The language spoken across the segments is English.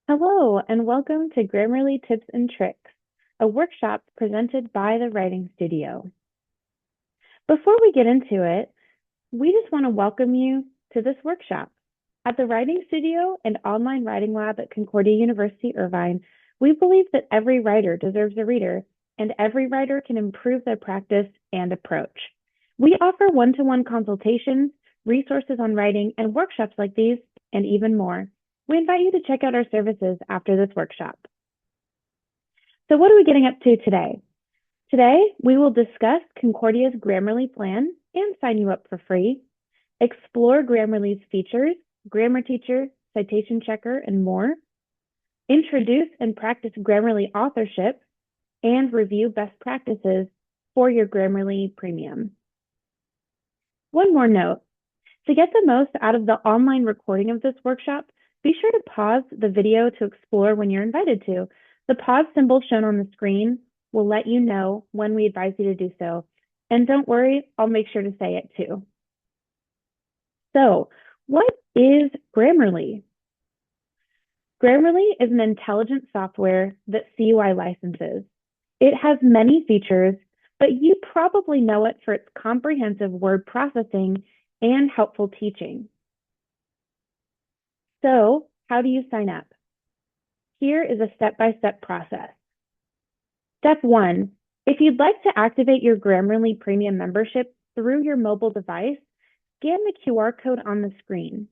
Hello, and welcome to Grammarly Tips and Tricks, a workshop presented by the Writing Studio. Before we get into it, we just want to welcome you to this workshop. At the Writing Studio and Online Writing Lab at Concordia University, Irvine, we believe that every writer deserves a reader, and every writer can improve their practice and approach. We offer one-to-one consultations, resources on writing, and workshops like these, and even more. We invite you to check out our services after this workshop. So what are we getting up to today? Today, we will discuss Concordia's Grammarly plan and sign you up for free, explore Grammarly's features, grammar teacher, citation checker, and more, introduce and practice Grammarly authorship, and review best practices for your Grammarly Premium. One more note, to get the most out of the online recording of this workshop, be sure to pause the video to explore when you're invited to. The pause symbol shown on the screen will let you know when we advise you to do so. And don't worry, I'll make sure to say it too. So, what is Grammarly? Grammarly is an intelligent software that CUI licenses. It has many features, but you probably know it for its comprehensive word processing and helpful teaching. So, how do you sign up? Here is a step-by-step process. Step 1. If you'd like to activate your Grammarly Premium membership through your mobile device, scan the QR code on the screen.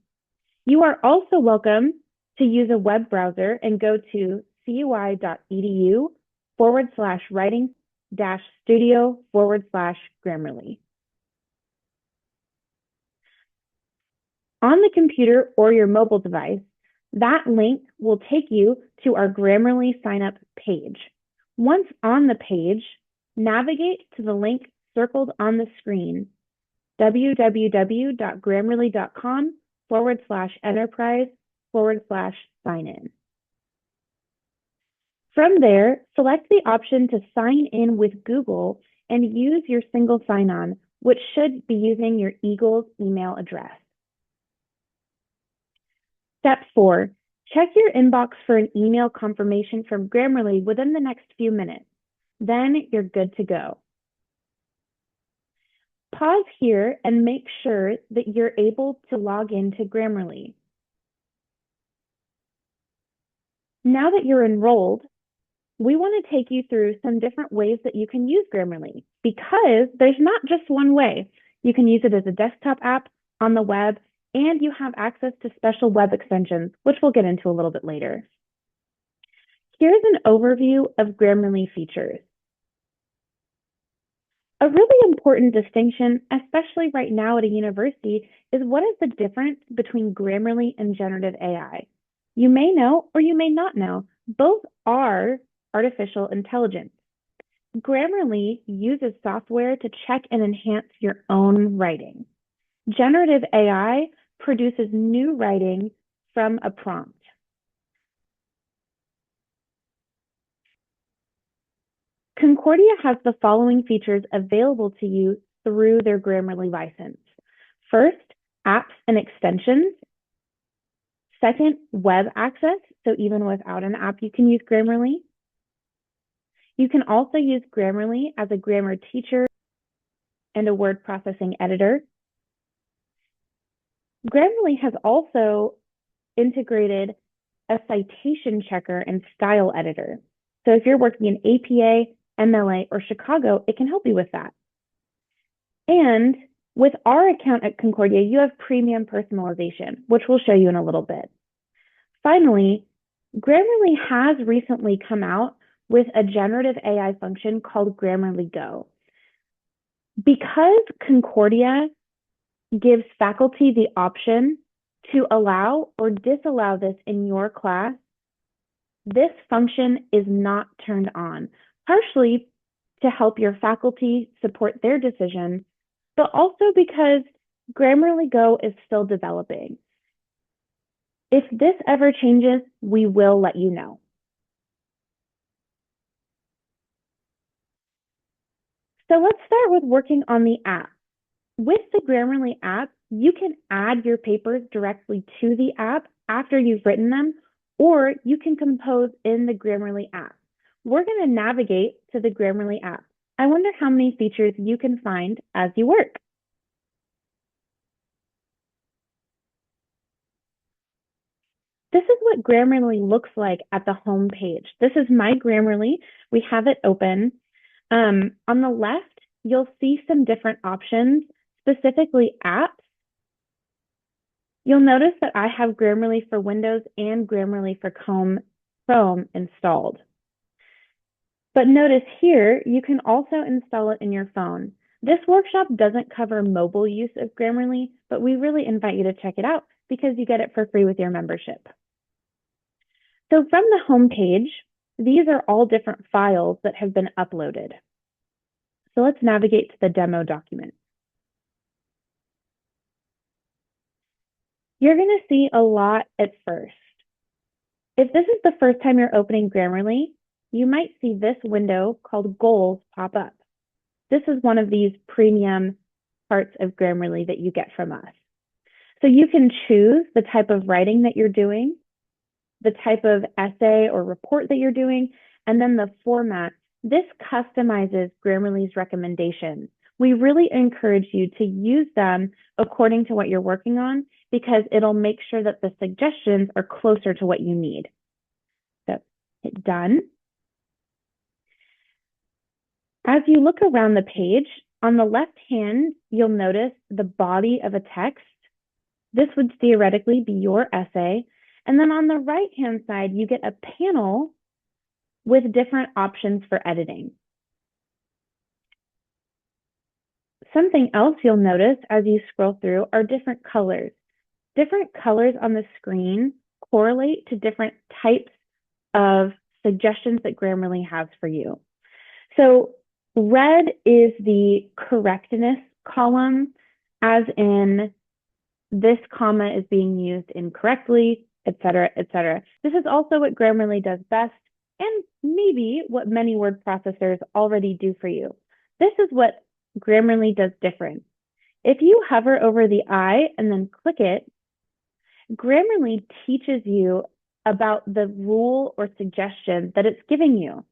You are also welcome to use a web browser and go to cui.edu/writing-studio/Grammarly. On the computer or your mobile device, that link will take you to our Grammarly sign-up page. Once on the page, navigate to the link circled on the screen, www.grammarly.com/enterprise/sign-in. From there, select the option to sign in with Google and use your single sign-on, which should be using your Eagles email address. Step 4. Check your inbox for an email confirmation from Grammarly within the next few minutes. Then you're good to go. Pause here and make sure that you're able to log into Grammarly. Now that you're enrolled, we want to take you through some different ways that you can use Grammarly, because there's not just one way. You can use it as a desktop app, on the web, and you have access to special web extensions, which we'll get into a little bit later. Here's an overview of Grammarly features. A really important distinction, especially right now at a university, is what is the difference between Grammarly and generative AI? You may know or you may not know, both are artificial intelligence. Grammarly uses software to check and enhance your own writing. Generative AI produces new writing from a prompt. Concordia has the following features available to you through their Grammarly license. First, apps and extensions. Second, web access. So even without an app, you can use Grammarly. You can also use Grammarly as a grammar teacher and a word processing editor. Grammarly has also integrated a citation checker and style editor. So if you're working in APA, MLA, or Chicago, it can help you with that. And with our account at Concordia, you have premium personalization, which we'll show you in a little bit. Finally, Grammarly has recently come out with a generative AI function called Grammarly Go. Because Concordia gives faculty the option to allow or disallow this in your class, this function is not turned on, partially to help your faculty support their decision, but also because Grammarly Go is still developing. If this ever changes, we will let you know. So let's start with working on the app. With the Grammarly app, you can add your papers directly to the app after you've written them, or you can compose in the Grammarly app. We're going to navigate to the Grammarly app. I wonder how many features you can find as you work. This is what Grammarly looks like at the home page. This is my Grammarly. We have it open. On the left, you'll see some different options, specifically apps. You'll notice that I have Grammarly for Windows and Grammarly for Chrome installed. But notice here, you can also install it in your phone. This workshop doesn't cover mobile use of Grammarly, but we really invite you to check it out because you get it for free with your membership. So from the home page, these are all different files that have been uploaded. So let's navigate to the demo document. You're going to see a lot at first. If this is the first time you're opening Grammarly, you might see this window called Goals pop up. This is one of these premium parts of Grammarly that you get from us. So you can choose the type of writing that you're doing, the type of essay or report that you're doing, and then the format. This customizes Grammarly's recommendations. We really encourage you to use them according to what you're working on because it'll make sure that the suggestions are closer to what you need. So hit done. As you look around the page, on the left hand, you'll notice the body of a text. This would theoretically be your essay. And then on the right-hand side, you get a panel with different options for editing. Something else you'll notice as you scroll through are different colors. Different colors on the screen correlate to different types of suggestions that Grammarly has for you. So red is the correctness column, as in this comma is being used incorrectly, etc., etc. This is also what Grammarly does best, and maybe what many word processors already do for you. This is what Grammarly does different. If you hover over the I and then click it, Grammarly teaches you about the rule or suggestion that it's giving you.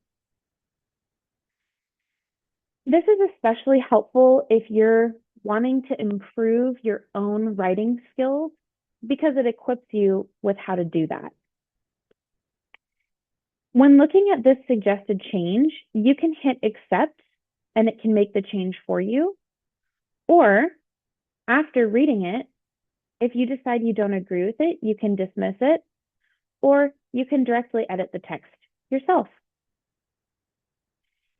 This is especially helpful if you're wanting to improve your own writing skills because it equips you with how to do that. When looking at this suggested change, you can hit accept and it can make the change for you. Or after reading it, if you decide you don't agree with it, you can dismiss it, or you can directly edit the text yourself.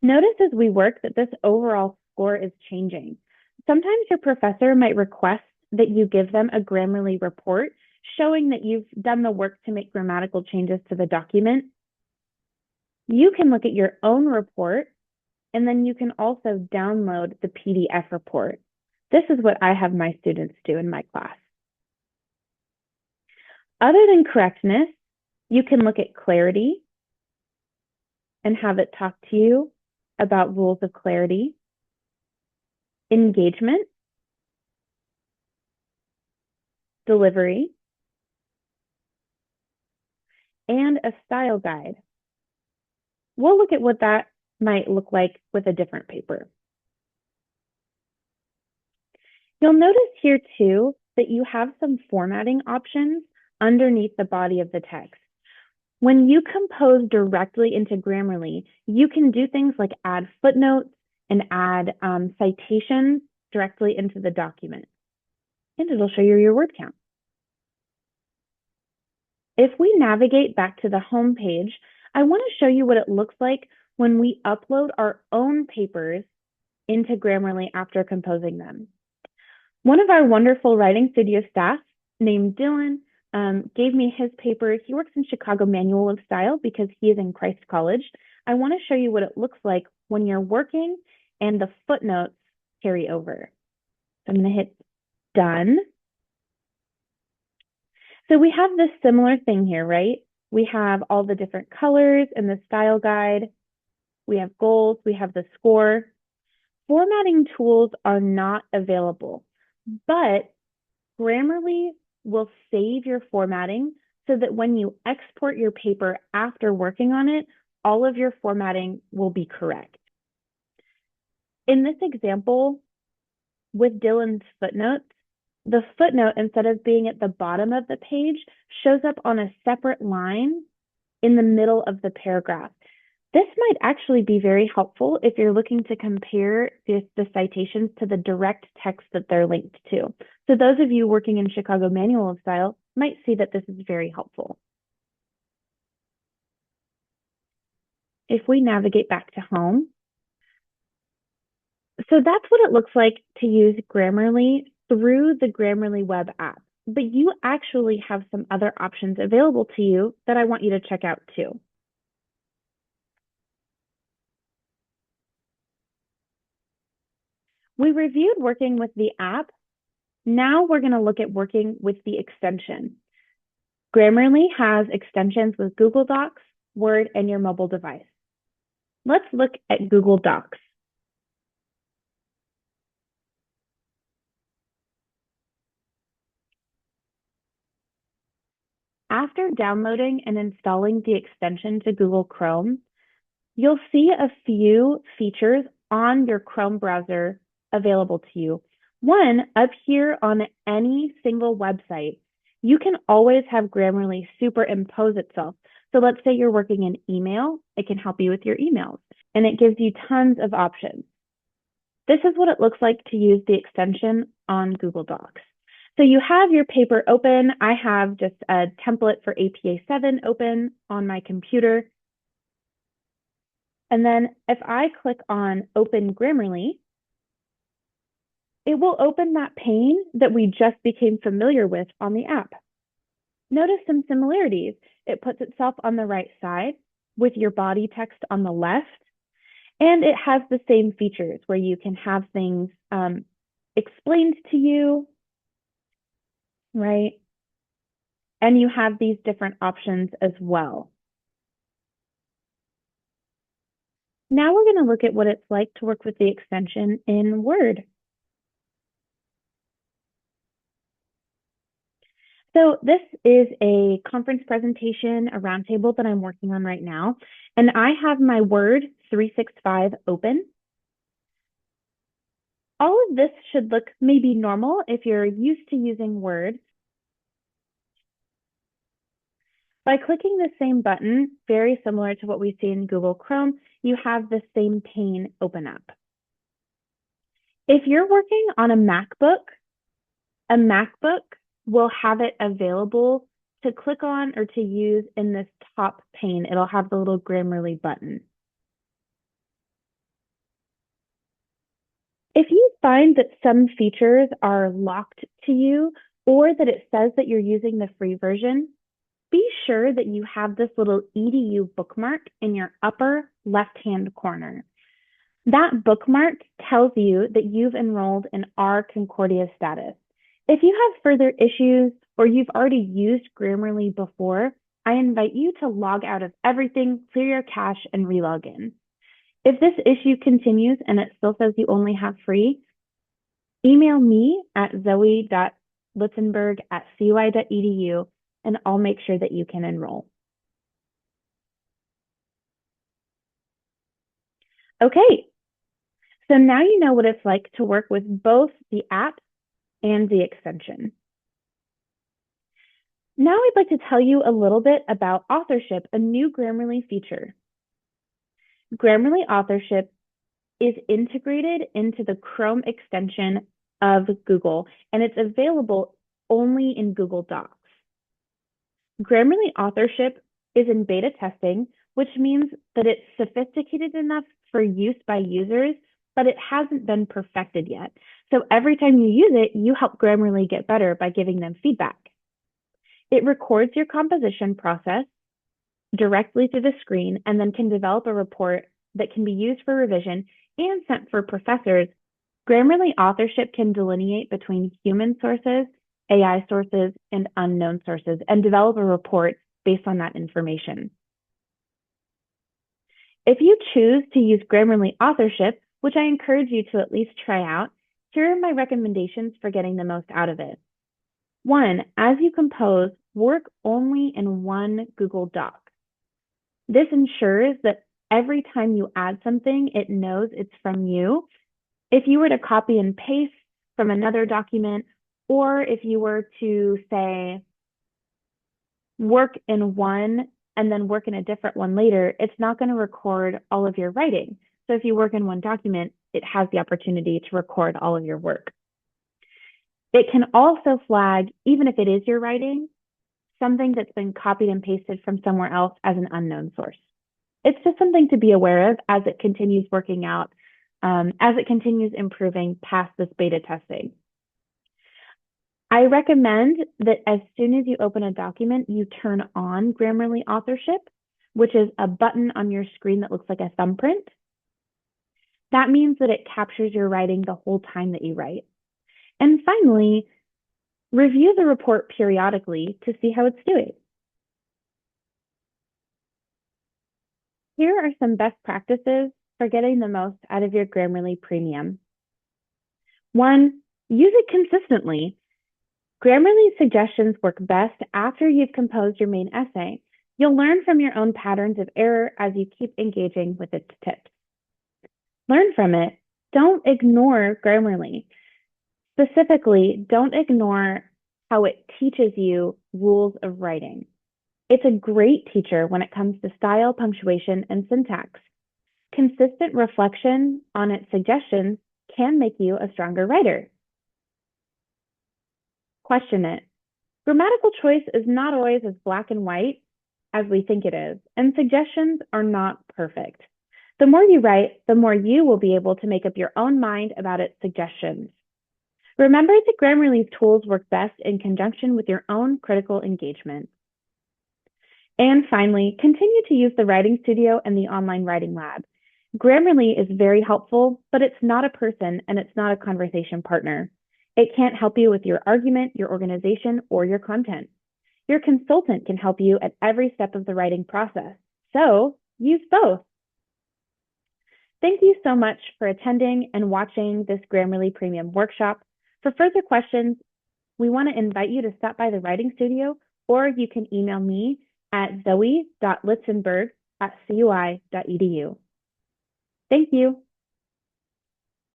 Notice as we work that this overall score is changing. Sometimes your professor might request that you give them a Grammarly report showing that you've done the work to make grammatical changes to the document. You can look at your own report, and then you can also download the PDF report. This is what I have my students do in my class. Other than correctness, you can look at clarity and have it talk to you about rules of clarity, engagement, delivery, and a style guide. We'll look at what that might look like with a different paper. You'll notice here too that you have some formatting options underneath the body of the text. When you compose directly into Grammarly, you can do things like add footnotes and add citations directly into the document. And it'll show you your word count. If we navigate back to the home page, I want to show you what it looks like when we upload our own papers into Grammarly after composing them. One of our wonderful writing studio staff named Dylan gave me his paper. He works in Chicago Manual of Style because he is in Christ College. I want to show you what it looks like when you're working and the footnotes carry over. So I'm going to hit done. So we have this similar thing here, right? We have all the different colors in the style guide. We have goals, we have the score. Formatting tools are not available, but Grammarly will save your formatting so that when you export your paper after working on it, all of your formatting will be correct. In this example, with Dylan's footnotes, the footnote, instead of being at the bottom of the page, shows up on a separate line in the middle of the paragraph. This might actually be very helpful if you're looking to compare the citations to the direct text that they're linked to. So those of you working in Chicago Manual of Style might see that this is very helpful. If we navigate back to home, so that's what it looks like to use Grammarly through the Grammarly web app. But you actually have some other options available to you that I want you to check out too. We reviewed working with the app. Now we're going to look at working with the extension. Grammarly has extensions with Google Docs, Word, and your mobile device. Let's look at Google Docs. After downloading and installing the extension to Google Chrome, you'll see a few features on your Chrome browser available to you. One, up here on any single website, you can always have Grammarly superimpose itself. So let's say you're working in email, it can help you with your emails, and it gives you tons of options. This is what it looks like to use the extension on Google Docs. So you have your paper open. I have just a template for APA 7 open on my computer. And then if I click on Open Grammarly, it will open that pane that we just became familiar with on the app. Notice some similarities. It puts itself on the right side with your body text on the left, and it has the same features where you can have things explained to you, right? And you have these different options as well. Now we're going to look at what it's like to work with the extension in Word. So this is a conference presentation, a roundtable that I'm working on right now, and I have my Word 365 open. All of this should look maybe normal if you're used to using Word. By clicking the same button, very similar to what we see in Google Chrome, you have the same pane open up. If you're working on a MacBook will have it available to click on or to use in this top pane. It'll have the little Grammarly button. If you find that some features are locked to you or that it says that you're using the free version, be sure that you have this little EDU bookmark in your upper left-hand corner. That bookmark tells you that you've enrolled in our Concordia status. If you have further issues or you've already used Grammarly before, I invite you to log out of everything, clear your cache, and relog in. If this issue continues and it still says you only have free, email me at zoe.litzenberg@cui.edu and I'll make sure that you can enroll. Okay, so now you know what it's like to work with both the app and the extension. Now I'd like to tell you a little bit about authorship, a new Grammarly feature. Grammarly authorship is integrated into the Chrome extension of Google, and it's available only in Google Docs. Grammarly authorship is in beta testing, which means that it's sophisticated enough for use by users, but it hasn't been perfected yet. So every time you use it, you help Grammarly get better by giving them feedback. It records your composition process directly through the screen and then can develop a report that can be used for revision and sent for professors. Grammarly authorship can delineate between human sources, AI sources, and unknown sources and develop a report based on that information. If you choose to use Grammarly authorship, which I encourage you to at least try out, here are my recommendations for getting the most out of it. One, as you compose, work only in one Google Doc. This ensures that every time you add something, it knows it's from you. If you were to copy and paste from another document, or if you were to say, work in one and then work in a different one later, it's not going to record all of your writing. So if you work in one document, it has the opportunity to record all of your work. It can also flag, even if it is your writing, something that's been copied and pasted from somewhere else as an unknown source. It's just something to be aware of as it continues working out, as it continues improving past this beta testing. I recommend that as soon as you open a document, you turn on Grammarly authorship, which is a button on your screen that looks like a thumbprint. That means that it captures your writing the whole time that you write. And finally, review the report periodically to see how it's doing. Here are some best practices for getting the most out of your Grammarly Premium. 1, use it consistently. Grammarly suggestions work best after you've composed your main essay. You'll learn from your own patterns of error as you keep engaging with its tips. Learn from it. Don't ignore Grammarly. Specifically, don't ignore how it teaches you rules of writing. It's a great teacher when it comes to style, punctuation, and syntax. Consistent reflection on its suggestions can make you a stronger writer. Question it. Grammatical choice is not always as black and white as we think it is, and suggestions are not perfect. The more you write, the more you will be able to make up your own mind about its suggestions. Remember that Grammarly's tools work best in conjunction with your own critical engagement. And finally, continue to use the Writing Studio and the online writing lab. Grammarly is very helpful, but it's not a person and it's not a conversation partner. It can't help you with your argument, your organization, or your content. Your consultant can help you at every step of the writing process. So use both. Thank you so much for attending and watching this Grammarly Premium workshop. For further questions, we want to invite you to stop by the Writing Studio, or you can email me at zoe.litzenberg@cui.edu. Thank you.